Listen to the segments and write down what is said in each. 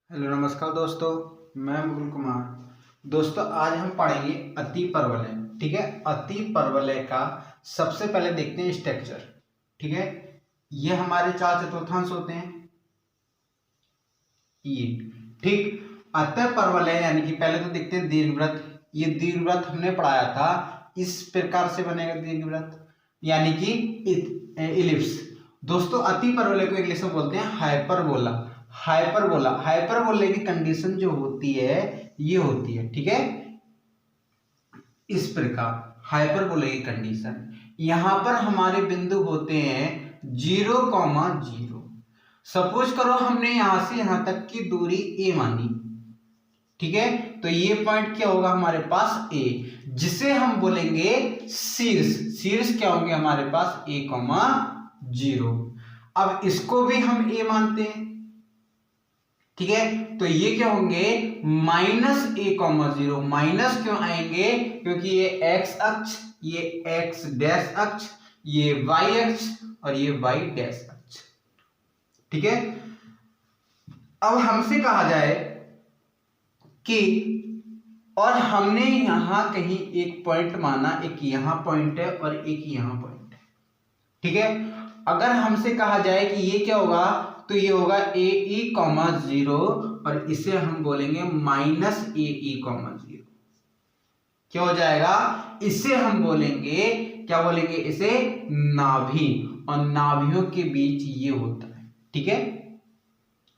Hello नमस्कार दोस्तों, मैं मुकुल कुमार। दोस्तों आज हम पढ़ेंगे अतिपरवलय। ठीक है, अतिपरवलय का सबसे पहले देखते हैं स्ट्रक्चर। ठीक है, ये हमारे चार चतुर्थांश होते हैं ये। ठीक, अतिपरवलय यानी कि पहले तो देखते हैं दीर्घवृत्त। ये दीर्घवृत्त हमने पढ़ाया था, इस प्रकार से बनेगा दीर्घवृत्त यानी कि इलिप्स। दोस्तों अतिपरवलय को इंग्लिश में बोलते हैं हाइपरबोला। हाइपरबोला की कंडीशन जो होती है ये होती है, ठीक है, इस प्रकार हाइपरबोला की कंडीशन। यहां पर हमारे बिंदु होते हैं 0,0। सपोज करो हमने यहां से यहां तक की दूरी ए मानी, ठीक है, तो ये पॉइंट क्या होगा हमारे पास ए, जिसे हम बोलेंगे शीर्ष। शीर्ष क्या होंगे हमारे पास a,0। अब इसको भी हम ए मानते हैं, ठीक है, तो ये क्या होंगे -a,0। माइनस क्यों आएंगे? क्योंकि ये एक्स अक्ष, ये एक्स डैश अक्ष, ये वाई अक्ष और ये वाई डैश अक्ष। ठीक है, अब हमसे कहा जाए कि और हमने यहां कहीं एक पॉइंट माना, एक यहां पॉइंट है और एक यहां पॉइंट है। ठीक है, अगर हमसे कहा जाए कि ये क्या होगा, तो ये होगा AE,0 और इसे हम बोलेंगे -AE,0। क्या हो जाएगा? इसे हम बोलेंगे, क्या बोलेंगे इसे? नाभि। और नाभियों के बीच ये होता है, ठीक है,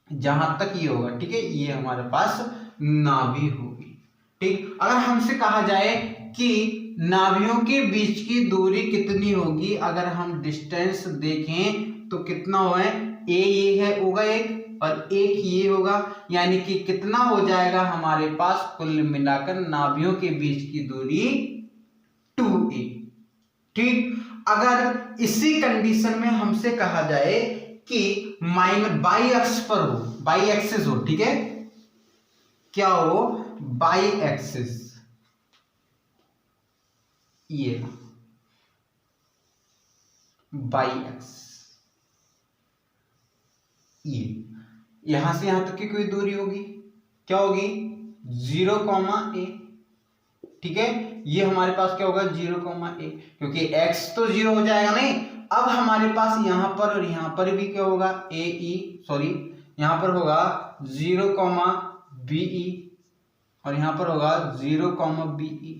जहां तक ये होगा, ठीक है, ये हमारे पास नाभि होगी। ठीक, अगर हमसे कहा जाए कि नाभियों के बीच की दूरी कितनी होगी, अगर हम डिस्टेंस देखें तो कितना होगा? ये है होगा एक और एक ये होगा, यानी कि कितना हो जाएगा हमारे पास कुल मिलाकर नाभियों के बीच की दूरी 2a। ठीक, अगर इसी कंडीशन में हमसे कहा जाए कि बाई अक्ष पर हो, बाई एक्सिस हो, ठीक है, क्या हो? बाई एक्सिस, ये बाई एक्सिस, ये यहां से यहां तक की कोई दूरी होगी, क्या होगी? 0,a। ठीक है, ये हमारे पास क्या होगा? 0,a, क्योंकि x तो 0 हो जाएगा नहीं। अब हमारे पास यहां पर और यहां पर भी क्या होगा? यहां पर होगा 0,be और यहां पर होगा 0,be।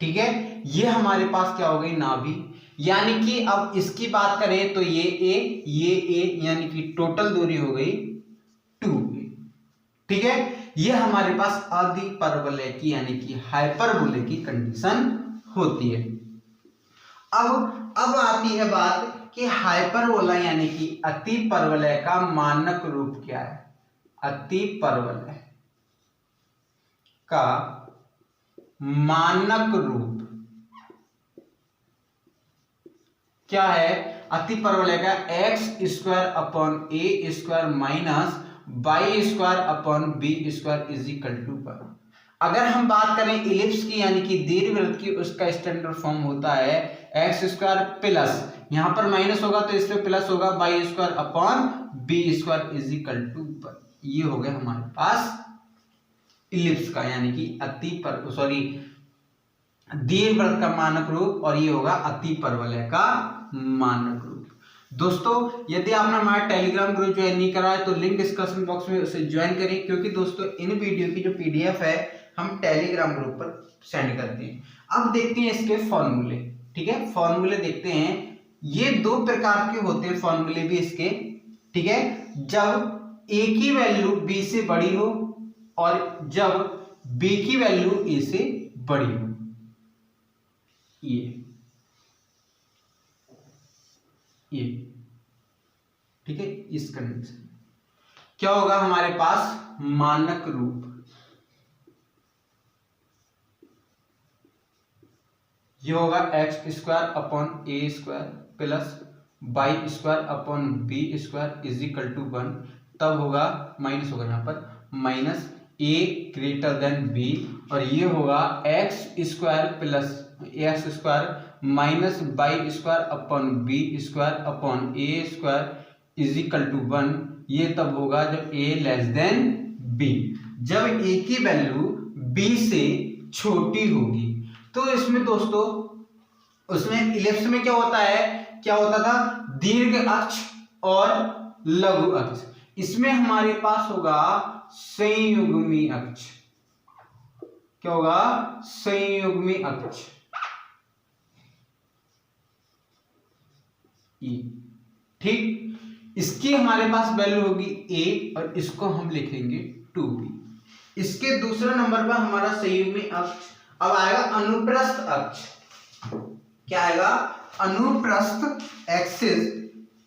ठीक है, ये हमारे पास क्या हो गई? नाभि। यानी कि अब इसकी बात करें तो ये a, यानी कि टोटल दूरी हो गई 2a। ठीक है, ये हमारे पास अतिपरवलय की यानी कि हाइपरबोले की कंडीशन होती है। अब आती है बात कि हाइपरबोला यानी कि अतिपरवलय का मानक रूप क्या है? अतिपरवलय का मानक रूप क्या है? अतिपरवलय का x² upon a² minus y² upon b² = अगर हम बात करें इलिप्स की यानी कि दीर्घवृत्त की, उसका स्टैंडर्ड फॉर्म होता है x² प्लस, यहां पर माइनस होगा तो इसमें प्लस होगा, y² अपॉन b² = ये हो गया हमारे पास इलिप्स का यानी कि दीर्घवृत्त का मानक रूप, और ये होगा अतिपरवलय का मानक रूप। दोस्तों यदि आपने हमारा टेलीग्राम ग्रुप ज्वाइन नहीं करा है तो लिंक डिस्क्रिप्शन बॉक्स में उसे ज्वाइन करें, क्योंकि दोस्तों इन वीडियो की जो PDF है हम टेलीग्राम ग्रुप पर सेंड करते हैं। अब देखते हैं इसके फॉर्मूले। ठीक है, फॉर्मूले देखते हैं। ये दो प्रकार के होते हैं फॉर्मूले भी इसके, ठीक है, जब a की वैल्यू b से बड़ी हो और जब b की वैल्यू a से बड़ी हो। ये ठीक है, इस कंडीशन क्या होगा हमारे पास? मानक रूप ये होगा x² upon a² plus y² upon b² = 1। तब होगा माइनस, होगा यहां पर माइनस a b, और ये होगा x² plus x² minus y² upon b² upon a² = 1। ये तब होगा जब a लेस देन b, जब a की वैल्यू b से छोटी होगी। तो इसमें दोस्तों उसमें इलिप्स में क्या होता है, क्या होता था, दीर्घ अक्ष और लघु अक्ष। इसमें हमारे पास होगा संयुग्मी अक्ष। क्या होगा, संयुग्मी अक्ष ई, ठीक। इसकी हमारे पास वैल्यू होगी a और इसको हम लिखेंगे 2b। इसके दूसरे नंबर पर हमारा संयुग्मी अक्ष अब आएगा अनुप्रस्थ अक्ष। क्या आएगा, अनुप्रस्थ एक्सिस,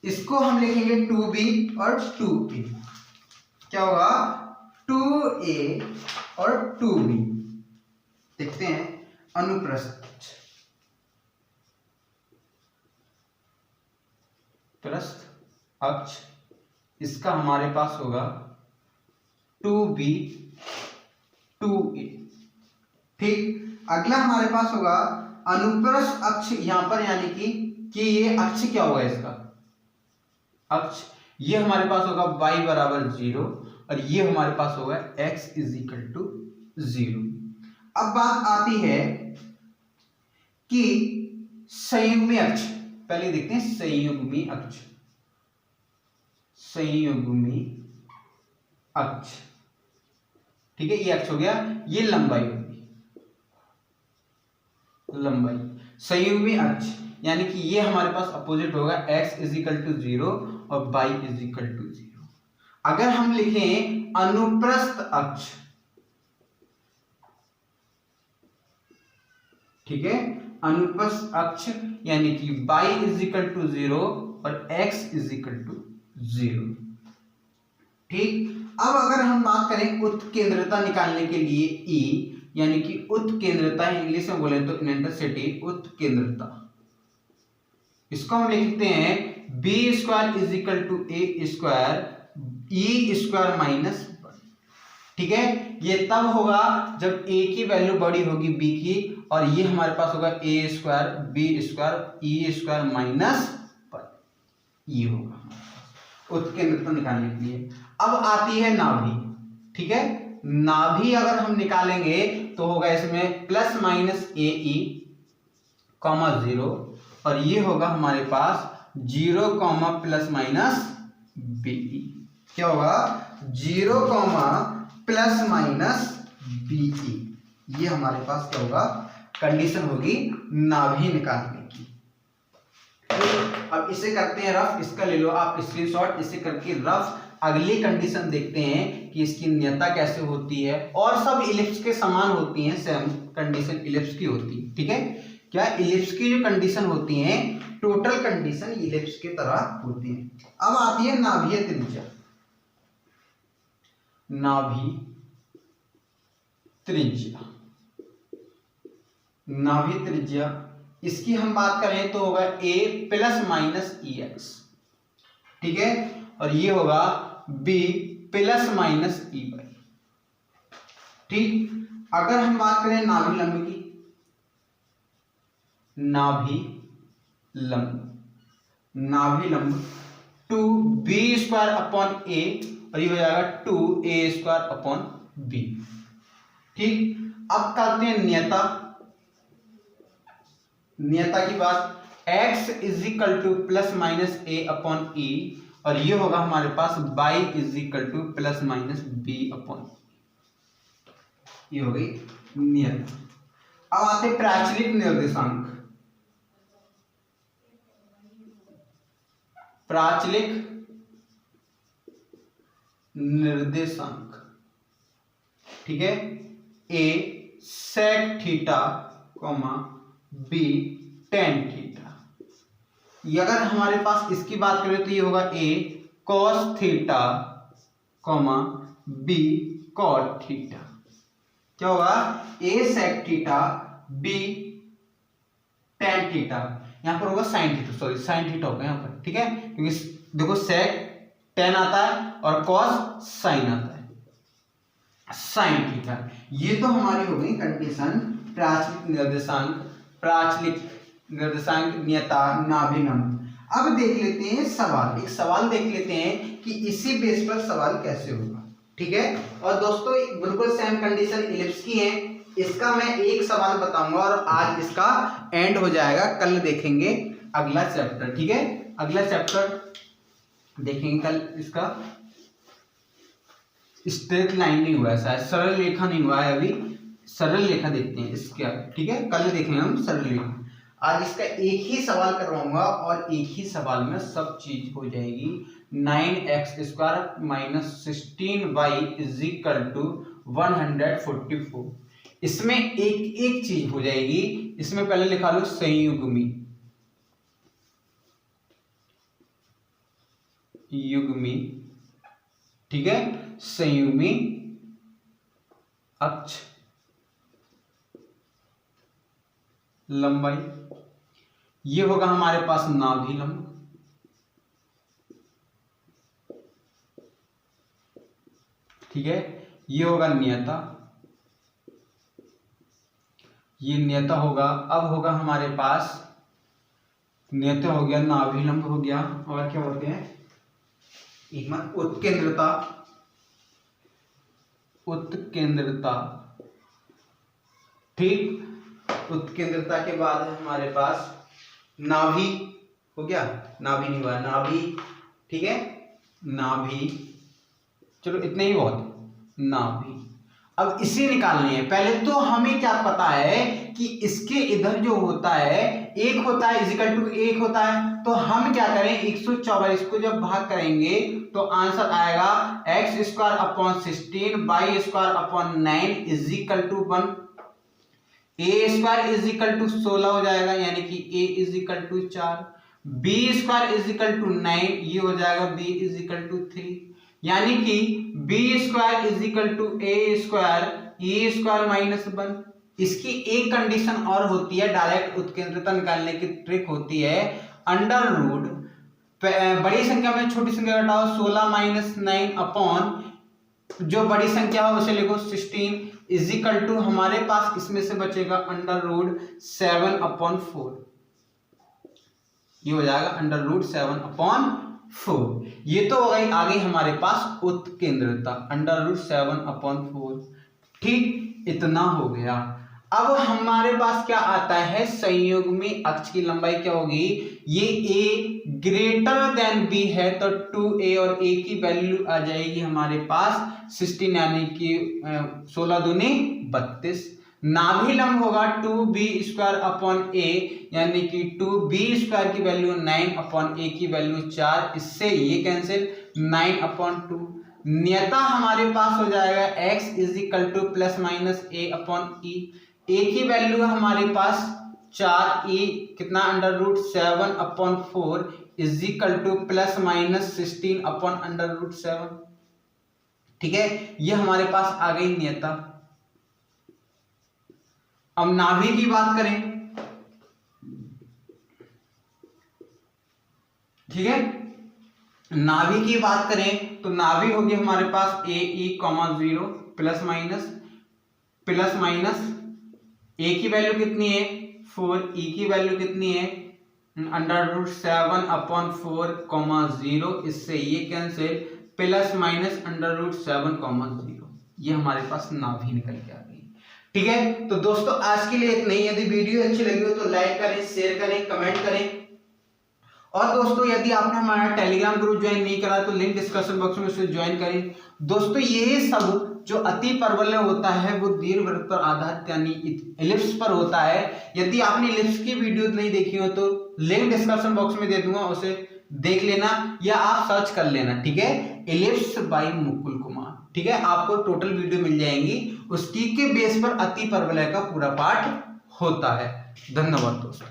इसको हम लिखेंगे 2b और 2a। क्या होगा, 2a और 2b। देखते हैं अनुप्रस्थ प्रस्थ अक्ष, इसका हमारे पास होगा 2b 2a, ठीक। अगला हमारे पास होगा अनुप्रस्थ अक्ष, यहां पर यानी कि ये अक्ष क्या होगा, इसका अक्ष ये हमारे पास होगा y बराबर 0 और ये हमारे पास होगा x इज इक्वल टू 0। अब बात आती है कि संयुग्मी अक्ष, पहले देखते हैं संयुग्मी अक्ष। संयुग्मी अक्ष, ठीक है, ये अक्ष हो गया, ये लंबाई होगी, लंबाई। संयुग्मी अक्ष यानी कि ये हमारे पास अपोजिट होगा, x इज इक्वल टू 0 और y इज इक्वल टू 0। अगर हम लिखें अनुप्रस्थ अक्ष, ठीक है, अनुप्रस्थ अक्ष यानी कि y इज इक्वल टू 0 और x इज इक्वल टू 0, ठीक। अब अगर हम बात करें उत्केंद्रता निकालने के लिए E, यानी कि उत्केंद्रता, इंग्लिश में बोले तो इंटेंसिटी, उत्केंद्रता, इसको हम लिखते हैं b square is equal to a square e square minus 1, ठीक है। ये तब होगा जब a की वैल्यू बड़ी होगी b की, और ये हमारे पास होगा a square b square e square minus 1, ये होगा उत्केंद्रता निकालने के लिए। अब आती है नाभि, ठीक है। नाभि अगर हम निकालेंगे तो होगा इसमें plus minus A E comma 0, और ये होगा हमारे पास 0 comma plus minus B E. क्या होगा, 0 comma plus minus B E, ये हमारे पास क्या होगा, कंडीशन होगी नाभि निकालने की। अब इसे करते हैं रफ, इसका ले लो आप स्क्रीनशॉट, इसे करके रफ अगली कंडीशन देखते हैं कि इसकी नियता कैसे होती है, और सब इलिप्स के समान होती हैं, सेम कंडीशन इलिप्स की होती है, ठीक है। क्या इलिप्स की जो कंडीशन होती हैं, टोटल कंडीशन इलिप्स की तरह होती है। अब आती है नाभीय त्रिज्या। नाभि त्रिज्या, नाभि त्रिज्या, इसकी हम बात करें तो होगा a plus minus E X, ठीक है, और ये होगा b plus minus E Y, ठीक। अगर हम बात करें नाभि लंब की, नाभि लंब, नाभि लंब 2b स्क्वायर अपॉन a, और ये हो जाएगा 2a स्क्वायर अपॉन b, ठीक। अब करते हैं नियता, नियता की बात, x is equal to plus minus a upon e, और ये होगा हमारे पास y is equal to plus minus b upon, ये हो गई नियता। अब आते प्राचलिक निर्देशांक। प्राचलिक निर्देशांक, ठीक है, a sec theta comma b tan theta. ये अगर हमारे पास इसकी बात करें तो ये होगा a cos theta comma b cot theta. क्या होगा, a sec theta b tan theta, यहां पर होगा sin theta, sorry sin theta होगा यहां पर, ठीक है, क्योंकि देखो sec tan आता है और cos sin आता है, sin थीटा। ये तो हमारी हो गई कंडीशन प्राचलिक निर्देशांक, प्राचलिक निर्देशांक, नियता, नाभि लंब। अब देख लेते हैं सवाल, एक सवाल देख लेते हैं कि इसी बेस पर सवाल कैसे होगा। ठीक है, और दोस्तों बिल्कुल सेम कंडीशन इलिप्स की है। इसका मैं एक सवाल बताऊंगा और आज इसका एंड हो जाएगा, कल देखेंगे अगला चैप्टर। ठीक है, अगला चैप्टर देखेंगे कल। इसका स्ट्रेट लाइन नहीं हुआ है शायद, सरल रेखा नहीं हुआ है अभी, सरल रेखा देखते हैं इसके आगे। ठीक है, कल देखेंगे हम सरल रेखा। आज इसका एक ही सवाल करवाऊंगा और एक ही सवाल में सब चीज हो जाएगी। 9x² minus 16y is equal to 144। इसमें एक एक चीज हो जाएगी। इसमें पहले लिखा लो संयुग्मी, युग्मी। ठीक है, संयुग्मी अक्ष लंबाई, ये होगा हमारे पास नाभि लंब। ठीक है, ये होगा नियता, ये नियता होगा। अब होगा हमारे पास नियता हो गया, नाभि लंब हो गया, और क्या होते हैं एक मिनट, उत्केंद्रता, उत्केंद्रता। ठीक, उत्केंद्रता के बाद है हमारे पास नाभि हो गया, नाभि नहीं हुआ, नाभि। ठीक है, नाभि, चलो इतने ही बहुत, नाभि। अब इसे निकालनी है। पहले तो हमें क्या पता है कि इसके इधर जो होता है एक होता है इजिकल टू एक होता है, तो हम क्या करें 144 को जब भाग करेंगे तो आंसर आएगा x² upon 16 y² upon 9 equal to 1। a² equal to 16 हो जाएगा, यानी कि a equal to 4, b² equal to 9, ये हो जाएगा b इजिकल टू 3, यानी कि b² equal to a² minus 1। इसकी एक कंडीशन और होती है, डायरेक्ट उत्केंद्रता निकालने की ट्रिक होती है, अंडर रूट बड़ी संख्या में छोटी संख्या घटाओ, 16 माइनस 9 अपॉन जो बड़ी संख्या हो उसे लिखो 16 इजिकल टू हमारे पास इसमें से बचेगा अंडर रूट 7 अपॉन 4, ये हो जाएगा अंडर रूट 7 अपॉन 4। ये तो हो गई, आ गई हमारे पास उत्केंद्रता अंडर रूट 7 अपॉन 4। ठीक, इतना हो गया। अब हमारे पास क्या आता है, संयुग्मी अक्ष की लंबाई क्या होगी, ये a ग्रेटर देन b है तो 2a और a की वैल्यू आ जाएगी हमारे पास 16, यानी कि 16 दूनी 32। नाभि लंब होगा 2b² अपॉन a, यानी कि 2b² की वैल्यू 9 अपॉन a की वैल्यू 4, इससे ये कैंसिल 9 अपॉन 2। नियता हमारे पास हो जाएगा x is equal to plus minus a upon e, a की वैल्यू हमारे पास 4, e कितना under root 7 upon 4 is equal to plus minus 16 upon under root 7। ठीक है, ये हमारे पास आ गई नियता। अब नाभि की बात करें, ठीक है, नाभि की बात करें तो नाभि होगी हमारे पास a e, 0 plus minus a की वैल्यू कितनी है 4, e की वैल्यू कितनी है अंडर रूट 7 अपॉन 4, 0, इससे ये cancel plus minus under root 7, 0, ये हमारे पास नाभि निकल के आ गई। ठीक है, तो दोस्तों आज के लिए इतना ही। यदि वीडियो अच्छी लगी हो तो लाइक करें, शेयर करें, कमेंट करें। और दोस्तों यदि आपने हमारा टेलीग्राम ग्रुप ज्वाइन नहीं करा तो लिंक डिस्क्रिप्शन बॉक्स में उसे ज्वाइन करें। दोस्तों ये सब जो अति परवलय होता है वो दीर्घवृत्त पर आधारित यानी इलिप्स पर होता है। यदि आपने इलिप्स की वीडियो नहीं देखी हो तो लिंक डिस्क्रिप्शन बॉक्स में दे दूंगा, उसे देख लेना या आप सर्च कर लेना। ठीक है, इलिप्स बाय मुकुल कुमार। ठीक है, आपको टोटल वीडियो मिल जाएंगी, उसकी के बेस पर अति परवलय का पूरा पाठ होता है। धन्यवाद दोस्तों।